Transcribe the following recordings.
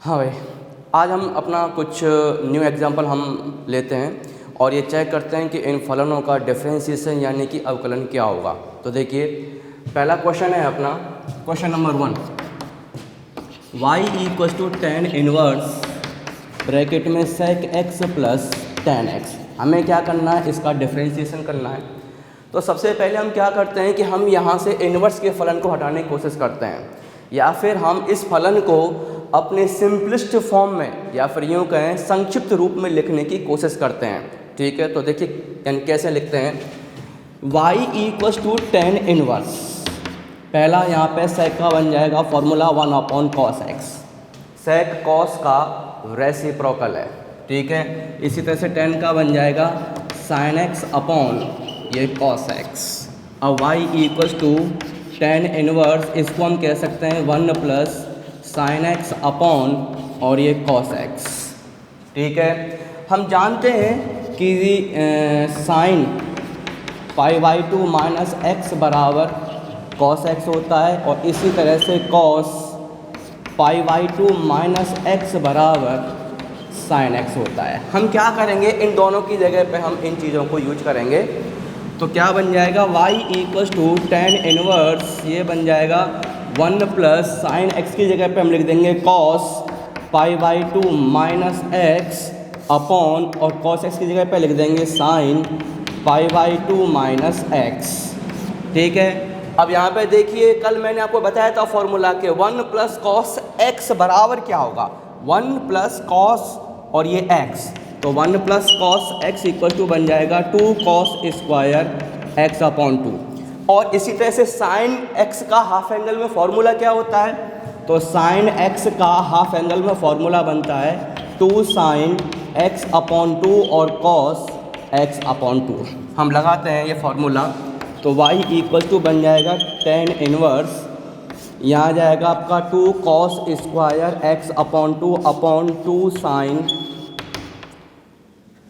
हाँ भाई, आज हम अपना कुछ न्यू एग्जांपल हम लेते हैं और ये चेक करते हैं कि इन फलनों का डिफरेंशिएशन यानी कि अवकलन क्या होगा। तो देखिए, पहला क्वेश्चन है अपना question number 1, y equal to tan inverse bracket में sec x plus tan x। हमें क्या करना है, इसका डिफरेंशिएशन करना है। तो सबसे पहले हम क्या करते हैं कि हम यहाँ से इन्वर्स के फलन को हटाने की कोशिश करते हैं, या फिर हम इस फलन को अपने सिंपलेस्ट फॉर्म में या फिर यूँ कहें संक्षिप्त रूप में लिखने की कोशिश करते हैं। ठीक है, तो देखिए कैसे लिखते हैं, y equal to tan inverse. पहला यहाँ पे sec का बन जाएगा formula 1/cos x। sec cos का रेसिप्रोकल है। ठीक है, इसी तरह से tan का बन जाएगा sin x अपॉन ये cos x। अब y equal to tan inverse, इसको हम कह सकते हैं 1 प्लस sin x अपॉन और ये cos x। ठीक है, हम जानते हैं कि sin π/2 माइनस x बराबर cos x होता है, और इसी तरह से cos π/2 माइनस x बराबर sin x होता है। हम क्या करेंगे, इन दोनों की जगह पे हम इन चीज़ों को यूज करेंगे। तो क्या बन जाएगा, y equal to tan inverse, ये बन जाएगा 1 प्लस साइन x की जगह पे हम लिख देंगे cos π/2 माइनस x अपॉन, और cos x की जगह पे लिख देंगे sin π/2 माइनस x। ठीक है, अब यहाँ पे देखिए, कल मैंने आपको बताया था फॉर्मूला के 1 प्लस कॉस x बराबर क्या होगा, 1 प्लस कॉस और ये x, तो 1 plus cos x equal to बन जाएगा 2 कॉस स्क्वायर x अपॉन 2। और इसी तरह से साइन x का हाफ एंगल में फॉर्मूला क्या होता है, तो साइन x का हाफ एंगल में फॉर्मूला बनता है 2 साइन x अपॉन 2 और कॉस x अपॉन 2। हम लगाते हैं ये फॉर्मूला, तो y इक्वल टू बन जाएगा tan इनवर्स, यहाँ जाएगा आपका 2 cos square x upon 2 upon 2 sine,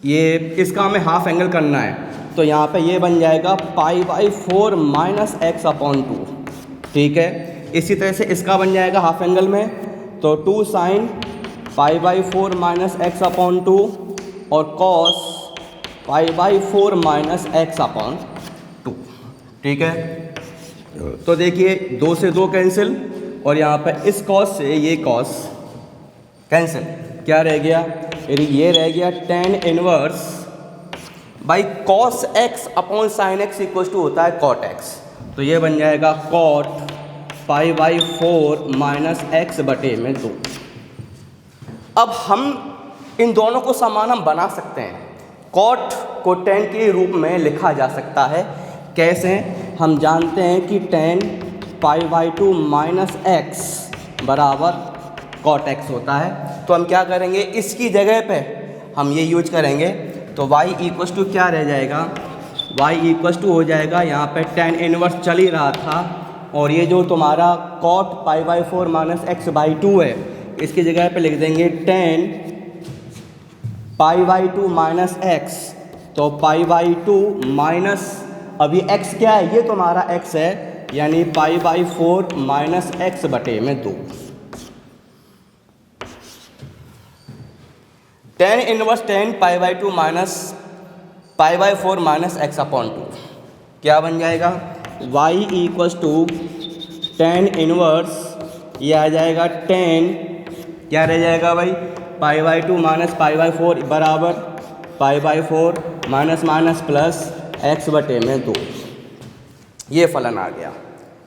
ये इसका हमें हाफ एंगल करना है, तो यहाँ पे ये बन जाएगा π/4 माइनस x अपॉन 2। ठीक है, इसी तरह से इसका बन जाएगा हाफ एंगल में, तो 2 साइन π/4 माइनस x अपॉन 2 और cos π/4 माइनस x अपॉन 2। ठीक है, तो देखिए 2 से 2 कैंसिल, और यहाँ पे इस cos से ये cos कैंसिल, क्या रह गया, ये रह गया tan inverse by cos x upon sin x equal to होता है cot x। तो ये बन जाएगा cot π/4 माइनस x बटे में 2। अब हम इन दोनों को समान हम बना सकते हैं, cot को tan के रूप में लिखा जा सकता है। कैसे, हम जानते हैं कि tan π/2 माइनस x बराबर cot x होता है। तो हम क्या करेंगे, इसकी जगह पे हम ये यूज करेंगे, तो y इक्वल टू क्या रह जाएगा, y इक्वल टू हो जाएगा, यहाँ पे tan इनवर्स चल ही रहा था, और ये जो तुम्हारा cot π/4 माइनस x/2 है, इसकी जगह पे लिख देंगे tan π/2 माइनस x, तो π/2 माइनस, अभी x क्या है, ये तुम्हारा x है, यानी π/4 माइनस x बटे में 2। tan inverse tan π/2 minus π/4 minus x upon 2, क्या बन जाएगा, y equals to tan inverse, ये आ जाएगा tan, क्या रह जाएगा भाई, π/2 माइनस π/4 बराबर π/4 माइनस माइनस प्लस x बटे में 2। ये फलन आ गया,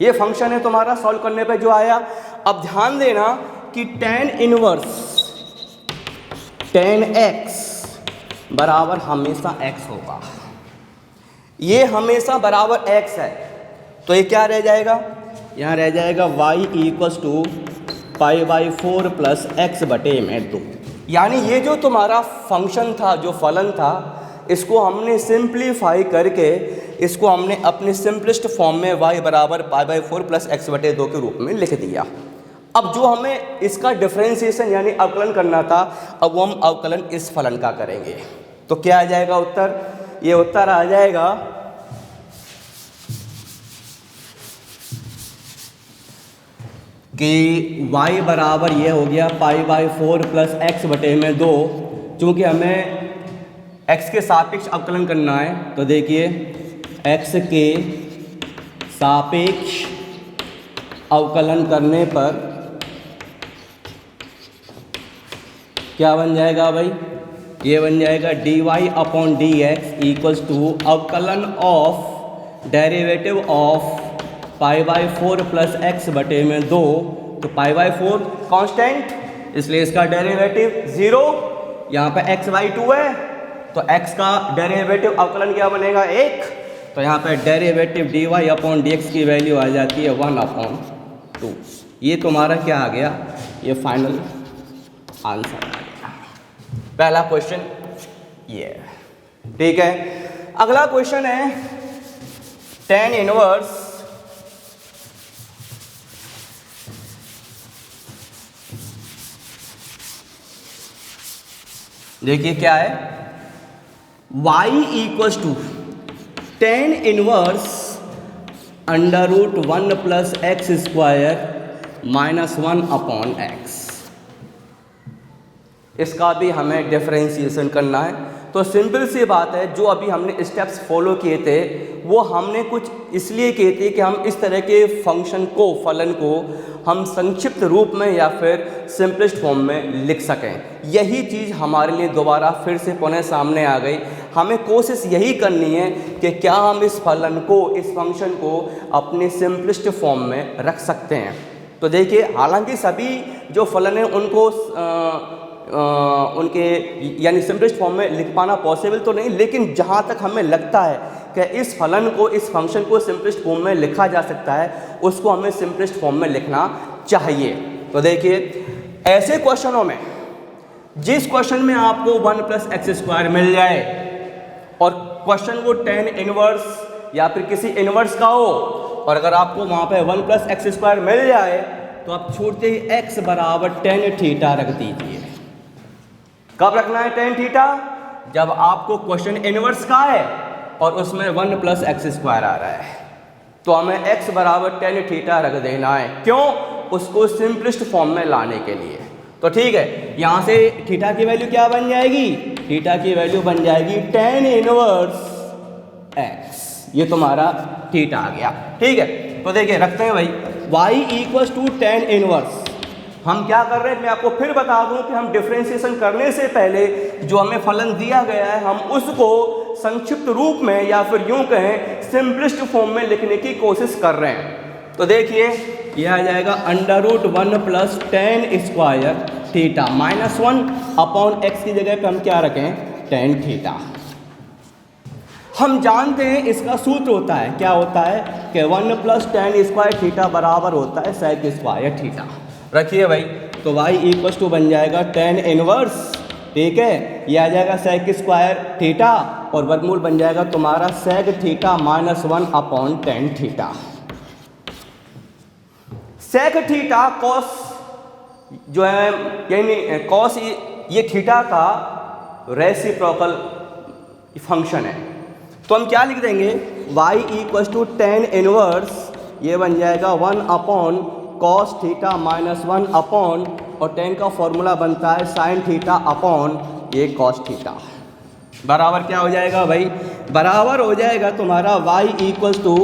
ये फंक्शन है तुम्हारा सॉल्व करने पे जो आया। अब ध्यान देना कि tan इनवर्स tan x बराबर हमेशा x होगा, ये हमेशा बराबर x है, तो ये क्या रह जाएगा, यहाँ रह जाएगा y equals to π/4 plus x बटे में 2। यानी ये जो तुम्हारा फंक्शन था, जो फलन था, इसको हमने सिंप्लीफाई करके इसको हमने अपने सिंपलेस्ट फॉर्म में y बराबर π/4 प्लस x बटे 2 के रूप में लिख दिया। अब जो हमें इसका डिफरेंशिएशन यानी अवकलन करना था, अब वो हम अवकलन इस फलन का करेंगे। तो क्या आ जाएगा उत्तर, ये उत्तर आ जाएगा कि y बराबर ये हो गया π/4 प्लस x बटे में 2। चूँकि हमें x के सापेक्ष अवकलन करना है तो देखिए x के सापेक्ष अवकलन करने पर क्या बन जाएगा भाई, ये बन जाएगा dy/dx इक्वल्स टू अवकलन of derivative of π/4 plus x बटे में 2। तो π/4 कांस्टेंट, इसलिए इसका डेरिवेटिव 0। यहाँ पे x/2 है तो x का डेरिवेटिव अवकलन क्या बनेगा 1। तो यहाँ पे डेरिवेटिव dy/dx की वैल्यू आ जाती है 1/2। ये तुम्हारा क्या आ गया, ये फाइनल आंसर आ गया। पहला क्वेश्चन ये है, ठीक है। अगला क्वेश्चन है tan इनवर्स देखिए क्या है, y equals to tan inverse √1 plus x square -1/x। इसका भी हमें डिफरेंशिएशन करना है। तो सिंपल सी बात है, जो अभी हमने स्टेप्स फॉलो किए थे वो हमने कुछ इसलिए किए थे कि हम इस तरह के फंक्शन को, फलन को हम संक्षिप्त रूप में या फिर सिंपलेस्ट फॉर्म में लिख सकें। यही चीज़ हमारे लिए दोबारा फिर से पुनः सामने आ गई। हमें कोशिश यही करनी है कि क्या हम इस फलन को, इस फंक्शन को अपने सिंपलेस्ट फॉर्म में रख सकते हैं। तो देखिए, हालांकि सभी जो फलन हैं उनको उनके यानी सिंपलेस्ट फॉर्म में लिख पाना पॉसिबल तो नहीं, लेकिन जहाँ तक हमें लगता है कि इस फलन को, इस फंक्शन को सिंपलेस्ट फॉर्म में लिखा जा सकता है, उसको हमें सिंपलेस्ट फॉर्म में लिखना चाहिए। तो देखिए, ऐसे क्वेश्चनों में जिस क्वेश्चन में आपको 1 प्लस एक्स स्क्वायर मिल जाए और क्वेश्चन वो tan इनवर्स या फिर किसी इनवर्स का हो, और अगर आपको वहाँ पे 1 प्लस एक्स स्क्वायर मिल जाए तो आप छूटते ही x बराबर tan थीटा रख दीजिए। कब रखना है tan थीटा? जब आपको क्वेश्चन इनवर्स का है और उसमें 1 प्लस एक्स स्क्वायर आ रहा है, तो हमें x बराबर tan थीटा रख देना है। क्यों? उसको सिंपलेस्ट फॉर्म में लाने के लिए। तो ठीक है, यहाँ से थीटा की वैल्यू क्या बन जाएगी? थीटा की वैल्यू बन जाएगी tan इनवर्स x। ये तुम्हारा थीटा आ गया, ठीक है। तो देखिए, रखते हैं भाई y equals to tan inverse. हम क्या कर रहे हैं, मैं आपको फिर बता दूं कि हम डिफरेंशिएशन करने से पहले जो हमें फलन दिया गया है हम उसको संक्षिप्त रूप में या फिर यूं कहें सिंपलेस्ट फॉर्म में लिखने की कोशिश कर रहे हैं। तो देखिए, यह आ जाएगा √1 plus tan square theta -1/x की जगह पे हम क्या रखें, tan थीटा। हम जानते हैं इसका सूत्र होता है, क्या होता है कि 1 प्लस tan स्क्वायर थीटा बराबर होता है sec स्क्वायर थीटा। रखिए भाई, तो y इक्वल्स टू बन जाएगा tan इनवर्स, ठीक है, ये आ जाएगा sec स्क्वायर थीटा और वर्गमूल बन जाएगा तुम्हारा sec theta -1/tan theta. sec theta cos जो है यानी cos ये थीटा का रेसिप्रोकल फंक्शन है। तो हम क्या लिख देंगे, y equals to tan inverse, ये बन जाएगा 1/cos थीटा -1 और tan का फॉर्मूला बनता है sin थीटा अपॉन ये cos थीटा। बराबर क्या हो जाएगा भाई, बराबर हो जाएगा तुम्हारा y equals to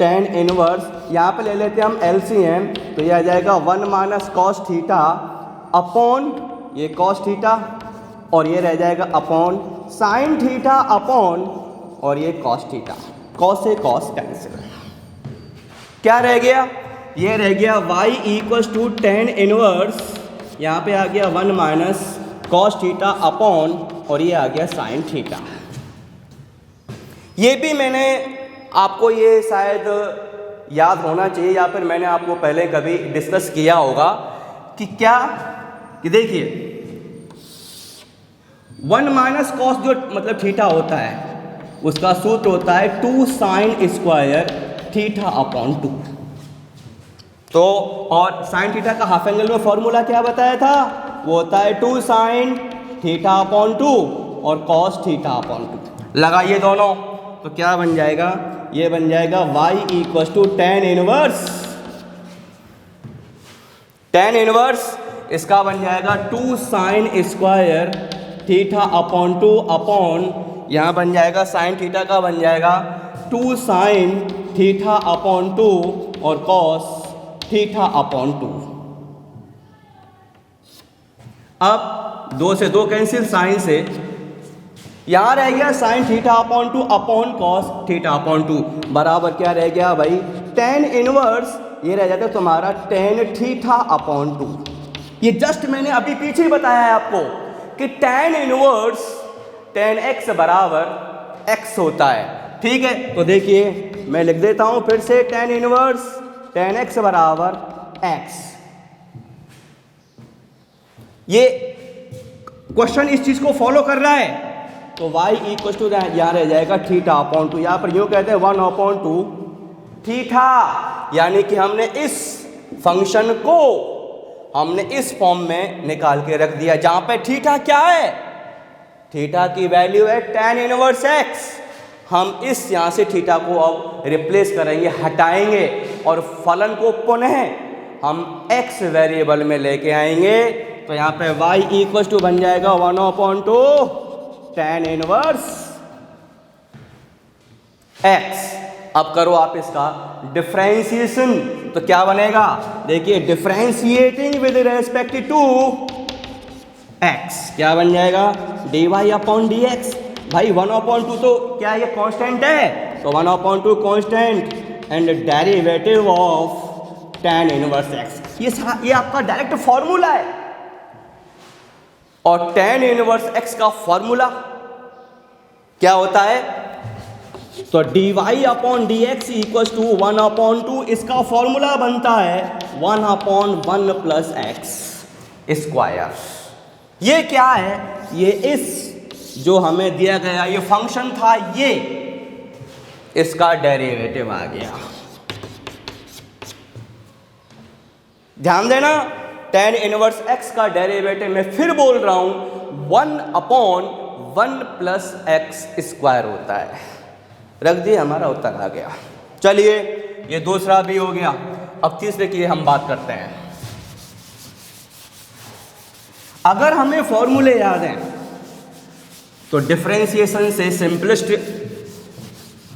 tan inverse, यहाँ पे ले लेते हैं हम LCM, तो ये आ जाएगा 1 cos थीटा अपॉन ये cos थीटा और ये रह जाएगा अपॉन sin थीटा अपॉन और ये cos थीटा। cos से cos कैंसिल, क्या रह गया, ये रह गया y equals to tan inverse, यहाँ पे आ गया 1 cos थीटा अपॉन और ये आ गया sin थीटा। ये भी मैंने आपको ये शायद याद होना चाहिए या फिर मैंने आपको पहले कभी डिस्कस किया होगा कि क्या, कि देखिए 1 cos जो मतलब थीटा होता है उसका सूत्र होता है 2 sin स्क्वायर थीटा अपॉन 2। तो और sin थीटा का हाफ एंगल में फॉर्मूला क्या बताया था, वो होता है 2 sin थीटा अपॉन 2 और cos थीटा अपॉन 2। लगाइए दोनों, तो क्या बन जाएगा, ये बन जाएगा y equals to tan inverse tan inverse इसका बन जाएगा 2 sine square theta upon 2 upon यहाँ बन जाएगा साइन थीटा का बन जाएगा 2 साइन थीटा अपॉन 2 और कॉस थीटा अपॉन 2। अब 2 से 2 कैंसिल, साइन से यहाँ रह गया sine theta upon 2 upon cos theta upon 2 बराबर क्या रह गया भाई, टेन इनवर्स ये रह जाता है तुम्हारा टेन थीटा अपॉन 2। ये जस्ट मैंने अभी पीछे ही बताया है आपको कि टेन इनवर्स टेन एक्स बराबर एक्स होता है। ठीक है, तो देखिए मैं लिख देता हूं फिर से, टेन इनवर्स टेन एक्स बराबर एक्स। ये क्वेश्चन इस चीज को फॉलो कर रहा है, तो y इक्वल टू यहाँ रह जाएगा थीटा अपॉन 2। यहाँ पर यूँ कहते हैं 1 अपॉन 2 थीटा, यानी कि हमने इस फंक्शन को हमने इस फॉर्म में निकाल के रख दिया, जहां पे थीटा क्या है, थीटा की वैल्यू है टेन इनवर्स एक्स। हम इस यहाँ से थीटा को अब रिप्लेस करेंगे, हटाएंगे और फलन को पुनः हम x वेरिएबल में लेके आएंगे। तो यहाँ पे y इक्वल टू बन जाएगा 1 अपॉन 2 टेन इनवर्स x। अब करो आप इसका डिफरेंशिएशन, तो क्या बनेगा, देखिए differentiating with respect to x क्या बन जाएगा, dy अपॉन dx। भाई 1 अपॉन 2 तो क्या ये कांस्टेंट है, तो 1 upon 2 constant and derivative of tan inverse x। ये आपका डायरेक्ट फॉर्मूला है, और टेन इनवर्स x का फॉर्मूला क्या होता है, तो dy upon d x equal to 1 upon 2, इसका फॉर्मूला बनता है 1 अपॉन 1 प्लस एक्स स्क्वायर। ये क्या है, ये इस जो हमें दिया गया ये फंक्शन था, ये इसका डेरिवेटिव आ गया। ध्यान देना, टेन इनवर्स एक्स का डेरिवेटिव मैं फिर बोल रहा हूं 1 अपॉन 1 प्लस एक्स स्क्वायर होता है। रख दिए, हमारा उत्तर आ गया। चलिए ये दूसरा भी हो गया। अब तीसरे की हम बात करते हैं। अगर हमें फॉर्मूले याद हैं तो डिफरेंशिएशन से सिंपलेस्ट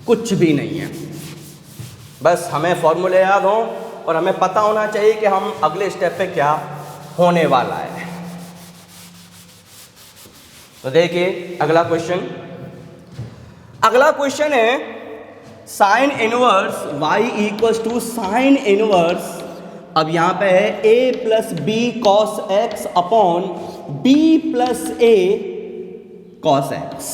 कुछ भी नहीं है। बस हमें फॉर्मूले याद हो और हमें पता होना चाहिए कि हम अगले स्टेप पे क्या होने वाला है। तो देखिए अगला क्वेश्चन है sine inverse y equals to sine inverse, अब यहां पे है a plus B cos x upon b plus a cos x.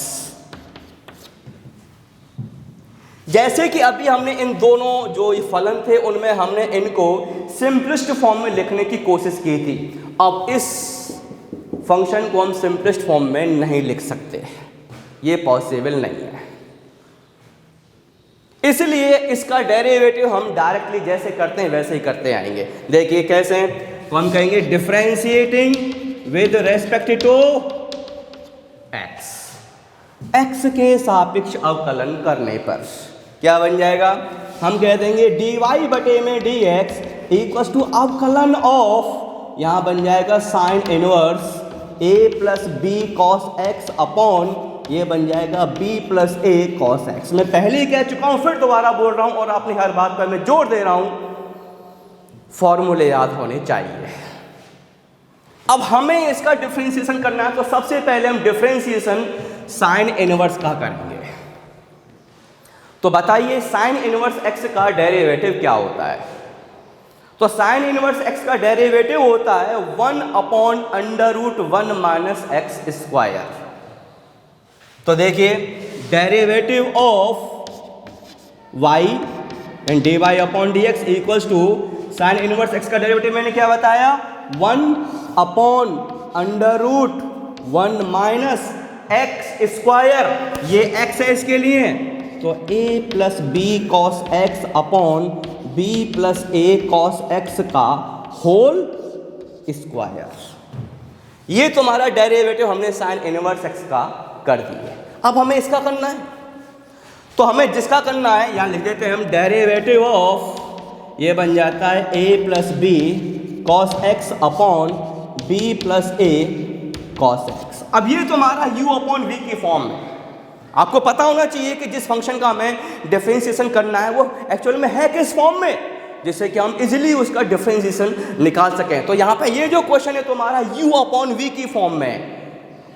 जैसे कि अभी हमने इन दोनों जो ये फलन थे उनमें हमने इनको सिंपलेस्ट फॉर्म में लिखने की कोशिश की थी। अब इस फंक्शन को हम सिंपलेस्ट फॉर्म में नहीं लिख सकते, ये पॉसिबल नहीं है। इसलिए इसका डेरिवेटिव हम डायरेक्टली जैसे करते हैं वैसे ही करते आएंगे। देखिए कैसे, तो हम कहेंगे differentiating with respect to x के सापेक्ष अवकलन करने पर क्या बन जाएगा, हम कह देंगे dy बटे में dx इक्वल टू अवकलन ऑफ, यहां बन जाएगा sine inverse a plus B cos x upon ये बन जाएगा b plus a cos x. मैं पहले ही कह चुका हूं, फिर दोबारा बोल रहा हूं और अपनी हर बात पर मैं जोर दे रहा हूं, फॉर्मूले याद होने चाहिए। अब हमें इसका डिफरेंशिएशन करना है, तो सबसे पहले हम डिफरेंशिएशन साइन इनवर्स का करेंगे। तो बताइए साइन इनवर्स x का डेरिवेटिव क्या होता है। तो साइन इनवर्स x का डेरिवेटिव होता है 1 upon under root 1 minus x square. तो देखिए derivative of y and dy upon dx equals to sine inverse x का डेरिवेटिव मैंने क्या बताया, 1 upon under root 1 minus x square. ये x है इसके लिए, तो a plus B cos x upon b plus a cos X का होल स्क्वायर। ये तुम्हारा डेरिवेटिव हमने साइन इनवर्स x का कर दिए। अब हमें इसका करना है, तो हमें जिसका करना है यहां लिख देते हैं हम डेरिवेटिव ऑफ, ये बन जाता है a plus B cos x upon B plus A cos x. अब ये तुम्हारा u अपॉन वी की फॉर्म में। आपको पता होना चाहिए कि जिस फंक्शन का हमें डिफरेंशिएशन करना है वो एक्चुअल में है किस फॉर्म में, जिससे कि हम इजीली उसका डिफरेंशिएशन निकाल सकें। तो यहाँ पे ये जो क्वेश्चन है तुम्हारा u अपॉन वी की फॉर्म में है,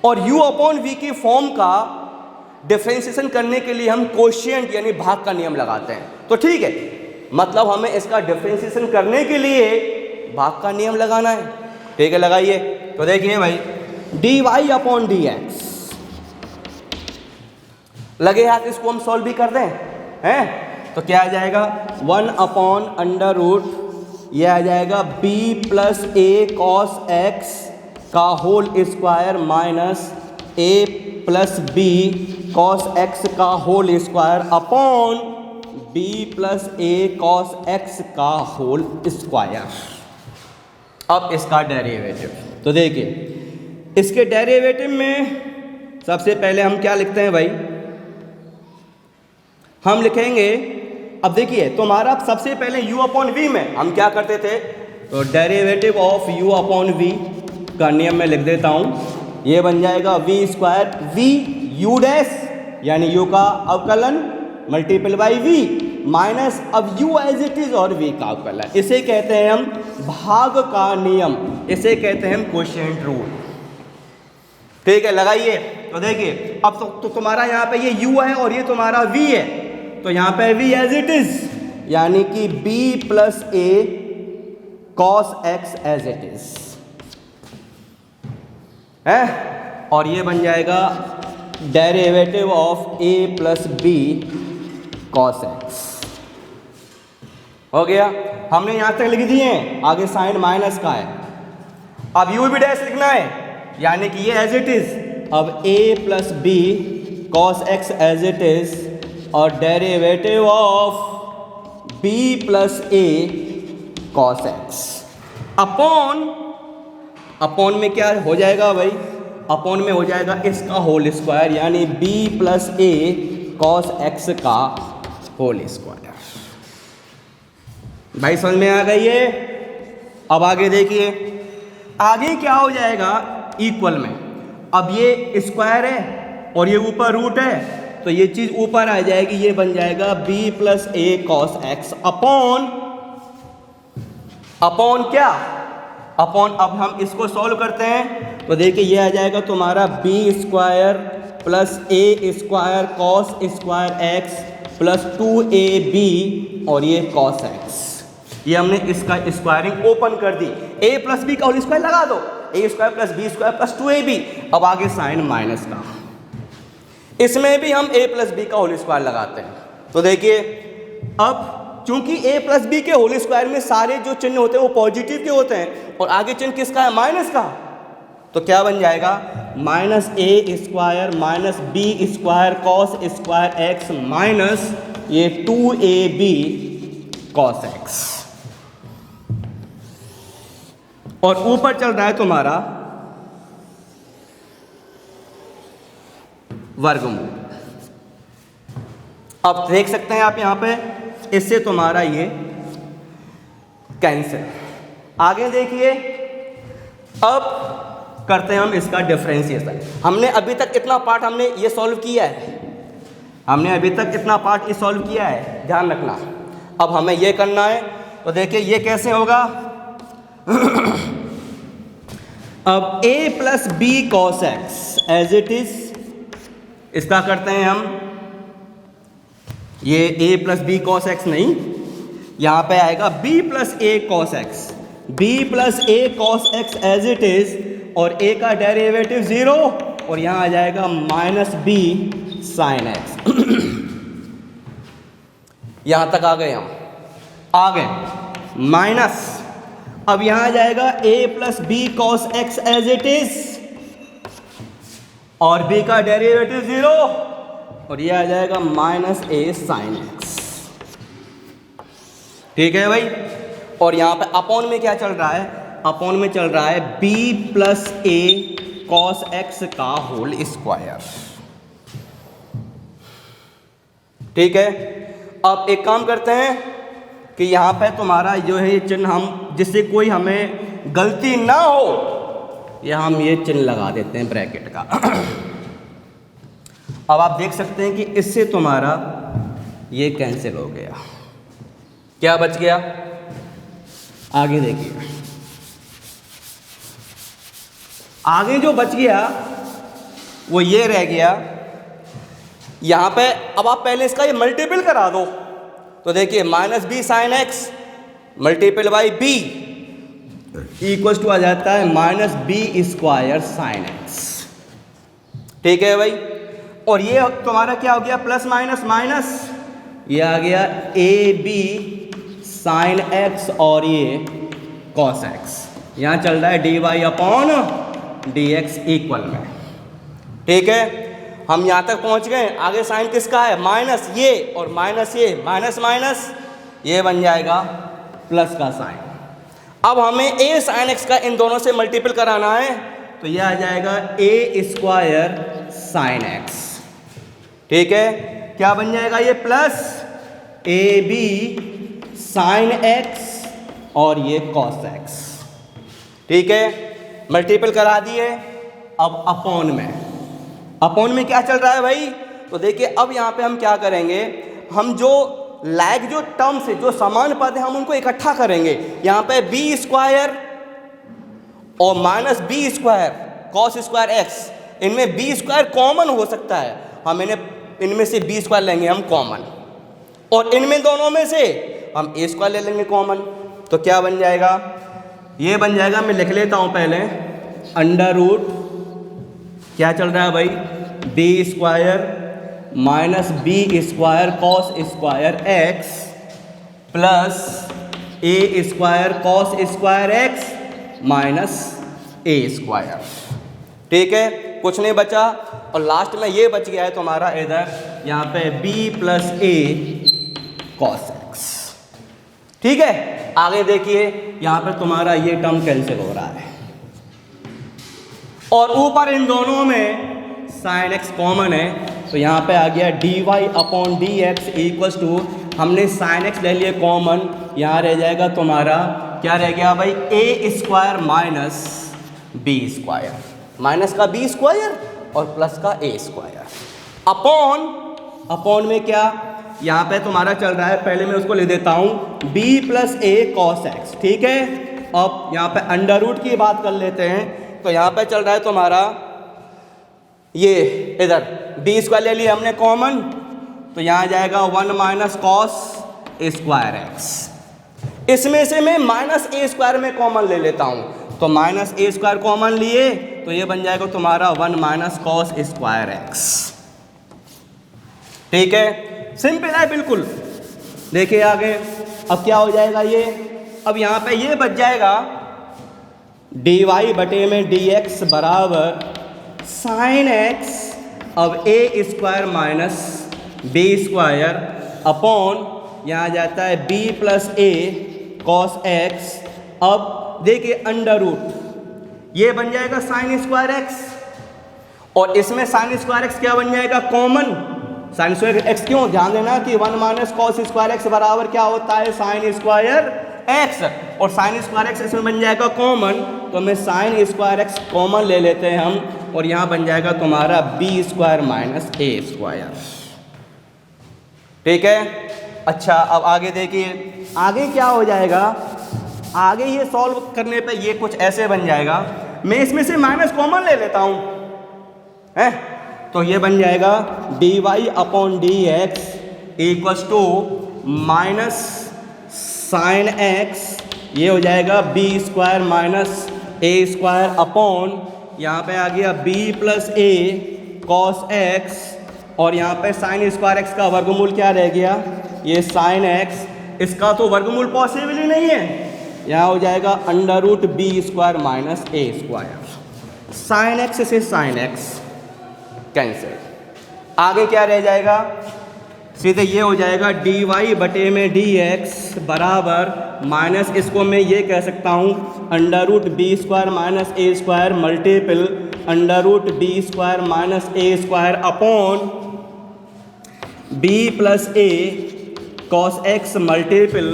और u अपॉन वी की फॉर्म का डिफरेंशिएशन करने के लिए हम कोशिएंट यानी भाग का नियम लगाते हैं। तो ठीक है, मतलब हमें इसका डिफरेंशिएशन करने के लिए भाग का नियम लगाना है। ठीक है, लगाइए। तो देखिए भाई, d y upon d x लगे हाथ, इसको हम सॉल्व भी कर दें हैं, तो क्या आ जाएगा 1 अपॉन अंडर रूट, ये आ जाएगा b प्लस ए कॉस एक्स का whole square minus a plus B cos X का whole square upon b plus ए कॉस एक्स का होल स्क्वायर। अब इसका डेरिवेटिव, तो देखिए इसके डेरिवेटिव में सबसे पहले हम क्या लिखते हैं भाई, हम लिखेंगे, अब देखिए तुम्हारा सबसे पहले u अपॉन वी में हम क्या करते थे, तो derivative of u upon v का नियम में लिख देता हूँ, ये बन जाएगा v square v u dash यानी u का अवकलन मल्टीपल बाई v माइनस अब u एज इट इज और v का अवकलन। इसे कहते हैं हम भाग का नियम, इसे कहते हैं हम कोशिएंट रूल। ठीक है, लगाइए। तो देखिए अब तो तुम्हारा यहाँ पे ये u है और ये तुम्हारा v है, तो यहाँ पे v एज इट इज यानी कि b plus A cos x as it is है, और ये बन जाएगा derivative of a plus B cos x. हो गया, हमने यहां तक लिख दिए हैं, आगे साइन माइनस का है। अब u भी डैश लिखना है, यानी कि ये एज इट इज, अब a plus B cos x as it is और derivative of b plus A cos x upon में क्या हो जाएगा भाई, अपॉन में हो जाएगा इसका होल स्क्वायर यानी b प्लस ए कॉस एक्स का होल स्क्वायर। भाई समझ में आ गई है। अब आगे देखिए, आगे क्या हो जाएगा, इक्वल में अब ये स्क्वायर है और ये ऊपर रूट है, तो ये चीज ऊपर आ जाएगी, ये बन जाएगा b प्लस ए कॉस एक्स अपॉन क्या, अपॉन, अब हम इसको सॉल्व करते हैं तो देखिए ये आ जाएगा तुम्हारा b square plus A square cos square X plus 2ab और ये कॉस एक्स। ये हमने इसका स्क्वायरिंग ओपन कर दी, a प्लस बी का होल स्क्वायर लगा दो, a square plus b square plus 2ab। अब आगे साइन माइनस का, इसमें भी हम a प्लस बी का होल स्क्वायर लगाते हैं। तो देखिए अब चूंकि a प्लस बी के होल स्क्वायर में सारे जो चिन्ह होते हैं वो पॉजिटिव के होते हैं और आगे चिन्ह किसका है, माइनस का, तो क्या बन जाएगा माइनस ए square minus B square cos square X minus ये 2ab कॉस एक्स, और ऊपर चल रहा है तुम्हारा वर्गमूल। अब देख सकते हैं आप यहाँ पे, इससे तुम्हारा ये कैंसिल। आगे देखिए, अब करते हैं हम इसका डिफरेंशिएशन। हमने अभी तक इतना पार्ट हमने ये सॉल्व किया है, हमने अभी तक इतना पार्ट ये सॉल्व किया है, ध्यान रखना। अब हमें ये करना है, तो देखिए ये कैसे होगा अब a plus B cos x as it is, इसका करते हैं हम, ये a plus B cos x नहीं, यहाँ पे आएगा b plus A cos x, b plus A cos x as it is, और a का डेरिवेटिव 0 और यहाँ आ जाएगा माइनस b साइन एक्स। यहाँ तक आ गए, हम आ गए माइनस, अब यहाँ आ जाएगा a plus B cos x as it is और b का डेरिवेटिव 0 और ये आ जाएगा माइनस a साइन एक्स। ठीक है भाई, और यहाँ पे अपॉन में क्या चल रहा है, अपॉन में चल रहा है b प्लस ए कॉस एक्स का होल स्क्वायर। ठीक है, अब एक काम करते हैं, कि यहाँ पे तुम्हारा जो है ये चिन्ह हम, जिससे कोई हमें गलती ना हो, या हम ये चिन्ह लगा देते हैं ब्रैकेट का। अब आप देख सकते हैं कि इससे तुम्हारा ये कैंसिल हो गया। क्या बच गया? आगे देखिए, आगे जो बच गया वो ये रह गया यहाँ पे। अब आप पहले इसका ये मल्टीपल करा दो, तो देखिए minus B sine X multiple by B equal to आ जाता है minus B square sine X. ठीक है भाई, और ये तुम्हारा क्या हो गया? प्लस माइनस माइनस, ये आ गया ए बी साइन एक्स और ये कॉस एक्स। यहाँ चल रहा है d y upon d x equal में। ठीक है, हम यहाँ तक पहुँच गए। आगे साइन किसका है? माइनस ये और माइनस ये, माइनस माइनस ये बन जाएगा प्लस का साइन। अब हमें ए साइन एक्स का इन दोनों से मल्टीपल कराना है, तो ये आ जाएगा ए स्क्वायर साइन एक्स। ठीक है, क्या बन जाएगा? ये plus a b sine x और ये कॉस एक्स। ठीक है, मल्टीपल करा दिए। अब अपॉन में, अपॉन में क्या चल रहा है भाई? तो देखिए अब यहाँ पे हम क्या करेंगे, हम जो लाइक जो टर्म्स है, जो समान पद है, हम उनको इकट्ठा करेंगे। यहाँ पे बी स्क्वायर और minus B square cos square x, इनमें बी स्क्वायर कॉमन हो सकता है, हम इनमें से बी स्क्वायर लेंगे हम कॉमन, और इनमें दोनों में से हम ए स्क्वायर ले लेंगे कॉमन। तो क्या बन जाएगा? ये बन जाएगा, मैं लिख लेता हूँ पहले, अंडर रूट क्या चल रहा है भाई? B square minus B square cos square X plus A square cos square X minus A square. ठीक है, कुछ नहीं बचा, और लास्ट में ये बच गया है तुम्हारा इधर यहाँ पे बी प्लस ए कॉस एक्स। ठीक है, आगे देखिए यहाँ पे तुम्हारा ये टर्म कैंसिल हो रहा है, और ऊपर इन दोनों में साइन एक्स कॉमन है, तो यहाँ पे आ गया d y upon d x equals to, हमने साइन एक्स ले लिए कॉमन, यहाँ रह जाएगा तुम्हारा क्या रह गया भाई? A square minus B square, minus का बी स्क्वायर और प्लस का ए स्क्वायर अपॉन, अपॉन में क्या यहाँ पे तुम्हारा चल रहा है, पहले मैं उसको ले देता हूँ बी प्लस ए कॉस एक्स। ठीक है, अब यहाँ पे अंडर रूट की बात कर लेते हैं, तो यहाँ पे चल रहा है तुम्हारा ये इधर बी स्क्वायर ले लिया हमने कॉमन, तो यहाँ जाएगा 1 माइनस कॉस स्क्वायर एक्स। इसमें से मैं माइनस ए स्क्वायर में कॉमन ले लेता हूँ, तो माइनस ए स्क्वायर कॉमन लिए, तो ये बन जाएगा तुम्हारा 1 माइनस कॉस स्क्वायर एक्स। ठीक है, सिंपल है बिल्कुल। देखिए आगे अब क्या हो जाएगा ये, अब यहाँ पे ये बच जाएगा डी वाई बटे में डी एक्स बराबर साइन एक्स, अब A square minus B square upon यहाँ जाता है बी प्लस ए कॉस एक्स। अब देखिए अंडर रूट ये बन जाएगा साइन स्क्वायर एक्स, और इसमें साइन स्क्वायर एक्स क्या बन जाएगा? Common sine square x. क्यों? ध्यान देना कि 1 माइनस कॉस स्क्वायर एक्स बराबर क्या होता है? साइन स्क्वायर एक्स, और साइन स्क्वायर एक्स इसमें बन जाएगा कॉमन, तो मैं साइन स्क्वायर एक्स कॉमन ले लेते हैं हम, और यहाँ बन जाएगा तुम्हारा बी स्क्वायर माइनस ए स्क्वायर। ठीक है, अच्छा अब आगे देखिए, आगे क्या हो जाएगा? आगे ये सॉल्व करने पे ये कुछ ऐसे बन जाएगा, मैं इसमें से माइनस कॉमन ले लेता हूँ, है, तो ये बन जाएगा d y upon d x equals to minus sine x, ये हो जाएगा बी स्क्वायर माइनस ए स्क्वायर अपॉन यहाँ पे आ गया बी प्लस ए कॉस एक्स, और यहाँ पे साइन स्क्वायर एक्स का वर्गमूल क्या रह गया? ये साइन एक्स, इसका तो वर्गमूल पॉसिबल ही नहीं है, यहाँ हो जाएगा under root B square minus ए स्क्वायर। साइन एक्स से साइन एक्स कैंसिल, आगे क्या रह जाएगा? सीधे ये हो जाएगा डी वाई बटे में डी एक्स बराबर माइनस, इसको मैं ये कह सकता हूँ under root B square minus ए square multiple under root B square minus ए स्क्वायर अपॉन बी प्लस ए cos X multiple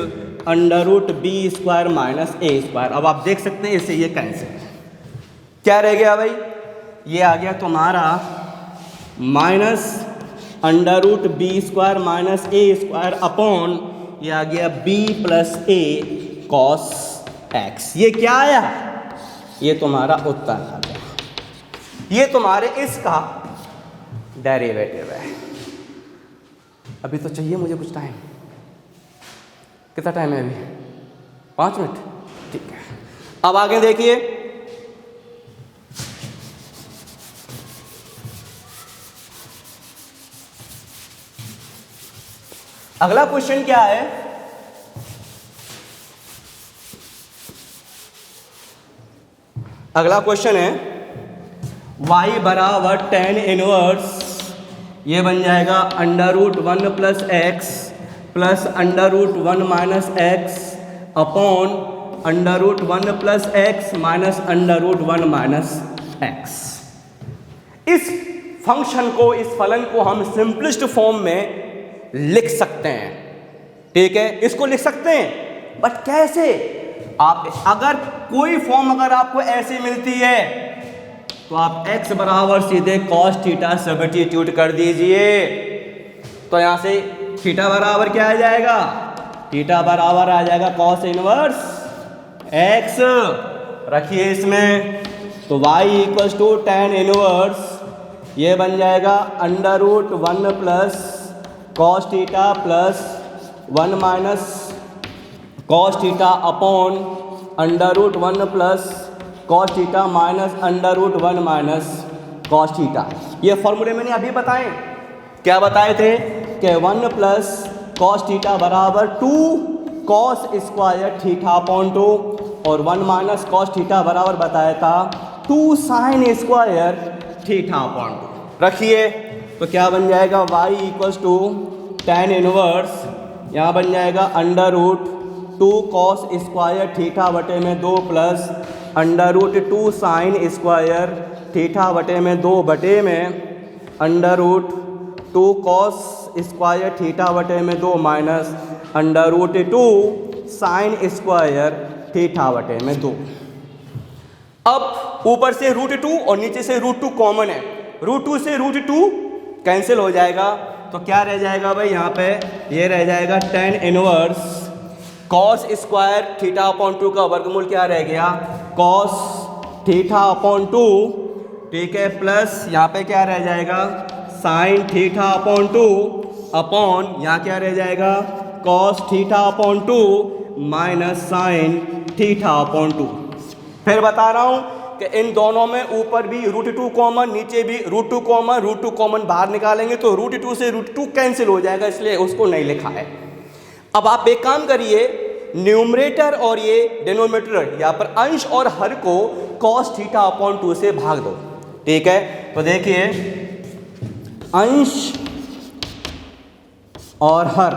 under root B square minus ए स्क्वायर। अब आप देख सकते हैं इससे ये कैंसिल, क्या रह गया भाई, ये आ गया तुम्हारा minus under root B square minus ए स्क्वायर अपॉन ये आ गया बी प्लस ए कॉस एक्स। ये क्या आया, ये तुम्हारा उत्तर आ गया, ये तुम्हारे इसका डेरिवेटिव है। अभी तो चाहिए मुझे कुछ टाइम, कितना टाइम है अभी, 5 मिनट, ठीक है। अब आगे देखिए, अगला क्वेश्चन क्या है, अगला क्वेश्चन है y बराबर tan इनवर्स, ये बन जाएगा under root 1 plus x plus under root 1 minus x upon under root 1 plus x minus under root 1 minus x. इस फंक्शन को, इस फलन को हम सिंपलेस्ट फॉर्म में लिख सकते हैं, ठीक है, इसको लिख सकते हैं, बट कैसे। आप अगर कोई फॉर्म अगर आपको ऐसी मिलती है तो आप x बराबर सीधे cos थीटा सब्स्टिट्यूट कर दीजिए, तो यहां से थीटा बराबर क्या आ जाएगा, थीटा बराबर आ जाएगा cos इनवर्स x, रखिए इसमें, तो y equals to tan inverse, ये बन जाएगा under root 1 plus cos theta plus 1 minus cos theta upon under root 1 plus cos theta minus under root 1 minus cos theta. ये फॉर्मूले मैंने अभी बताए, क्या बताए थे कि 1 प्लस कॉस थीटा बराबर 2 कॉस स्क्वायर थीटा अपॉन 2 और 1 माइनस कॉस थीटा बराबर बताया था 2 साइन स्क्वायर थीटा अपॉन 2। रखिए, तो क्या बन जाएगा y equals to tan inverse, यहाँ बन जाएगा under root 2 cos square theta बटे में 2 plus under root 2 sine square theta बटे में 2 बटे में under root 2 cos square theta बटे में 2 minus under root 2 sine square theta बटे में 2। अब ऊपर से रूट 2 और नीचे से रूट 2 कॉमन है, रूट 2 से रूट 2 कैंसिल हो जाएगा, तो क्या रह जाएगा भाई, यहाँ पे ये रह जाएगा tan inverse cos square theta upon 2 का वर्गमूल क्या रह गया, कॉस थीटा अपॉन 2, ठीक है, प्लस यहाँ पे क्या रह जाएगा साइन थीटा अपॉन 2 अपॉन यहाँ क्या रह जाएगा cos theta upon 2 minus sine theta upon 2। फिर बता रहा हूँ कि इन दोनों में ऊपर भी रूट 2 कॉमन, नीचे भी रूट 2 कॉमन, रूट 2 कॉमन बाहर निकालेंगे तो रूट 2 से रूट 2 कैंसिल हो जाएगा, इसलिए उसको नहीं लिखा है। अब आप एक काम करिए, न्यूमरेटर और ये डिनोमिनेटर यहाँ पर अंश और हर को cos थीटा अपॉन 2 से भाग दो, ठीक है। तो देखिए अंश और हर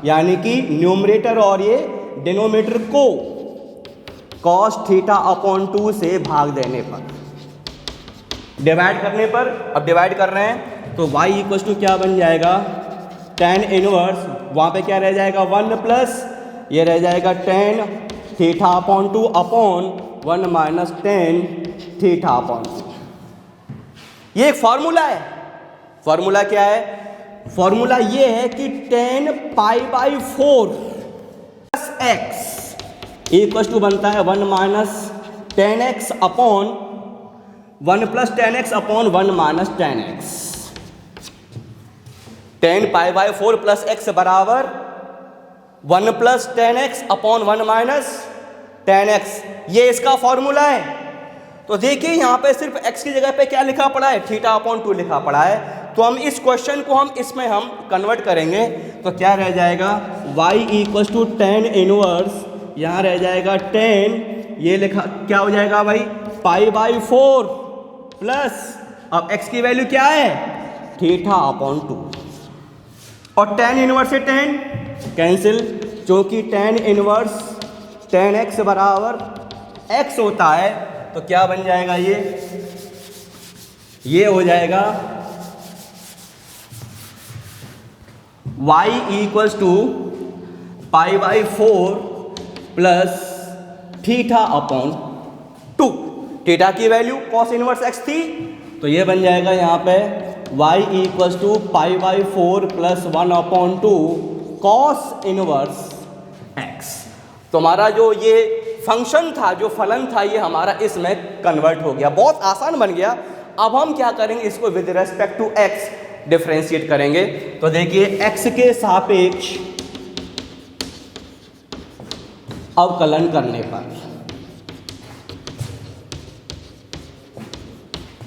यानी कि न्यूमरेटर और ये डिनोमिनेटर को cos थीटा अपॉन 2 से भाग देने पर, डिवाइड करने पर, अब डिवाइड कर रहे हैं तो y इक्वल्स टू क्या बन जाएगा tan इनवर्स, वहाँ पे क्या रह जाएगा 1 प्लस ये रह जाएगा tan theta upon 2 upon 1 minus tan theta upon 2। ये एक फॉर्मूला है, फॉर्मूला क्या है, फॉर्मूला ये है कि tan pi by 4 plus x equals to बनता है 1 minus tan x upon 1 plus tan x upon 1 minus tan x। tan pi by 4 plus x बराबर 1 plus tan x upon 1 minus tan x, ये इसका formula है। तो देखिए यहाँ पे सिर्फ x की जगह पे क्या लिखा पड़ा है, थीटा अपॉन 2 लिखा पड़ा है। तो हम इस क्वेश्चन को इसमें हम कन्वर्ट करेंगे तो क्या रह जाएगा y equals to tan inverse, यहाँ रह जाएगा tan, ये लिखा क्या हो जाएगा भाई पाई बाई 4 प्लस, अब x की वैल्यू क्या है थीटा अपॉन 2 और tan इनवर्स से tan कैंसिल, क्योंकि tan इनवर्स tan x बराबर x होता है, तो क्या बन जाएगा ये हो जाएगा y equals to pi by 4 plus theta upon 2। Theta की वैल्यू कॉस इनवर्स एक्स थी, तो ये बन जाएगा यहाँ पे y equals to pi by 4 plus 1 upon 2 cos inverse x. तो हमारा जो ये फंक्शन था, जो फलन था, ये हमारा इसमें कन्वर्ट हो गया, बहुत आसान बन गया। अब हम क्या करेंगे, इसको with respect to x differentiate करेंगे। तो देखिए एक्स के सापेक्ष अवकलन करने पर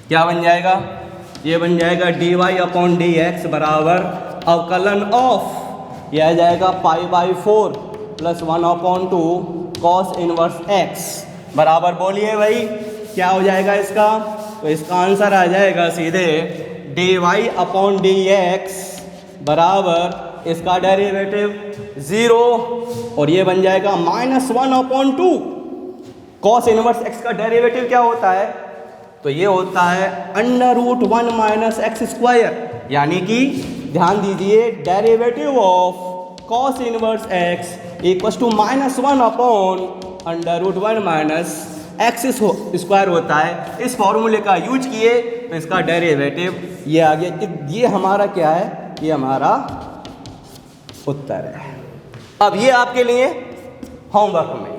क्या बन जाएगा, ये बन जाएगा dy अपॉन डी एक्स बराबर अवकलन ऑफ, यह आ जाएगा पाई by 4 plus 1 upon 2 cos inverse x बराबर, बोलिए भाई क्या हो जाएगा इसका, तो इसका आंसर आ जाएगा सीधे dy अपॉन डी एक्स बराबर इसका डेरिवेटिव 0, और ये बन जाएगा -1 अपॉन 2 कॉस इनवर्स एक्स का डेरिवेटिव क्या होता है, तो ये होता है √1 माइनस एक्स स्क्वायर, यानी कि ध्यान दीजिए derivative of cos inverse x equals to -1 upon √1 minus x square होता है। इस फॉर्मूले का यूज किए तो इसका डेरिवेटिव ये आ गया। ये हमारा क्या है, ये हमारा उत्तर है। अब ये आपके लिए होमवर्क में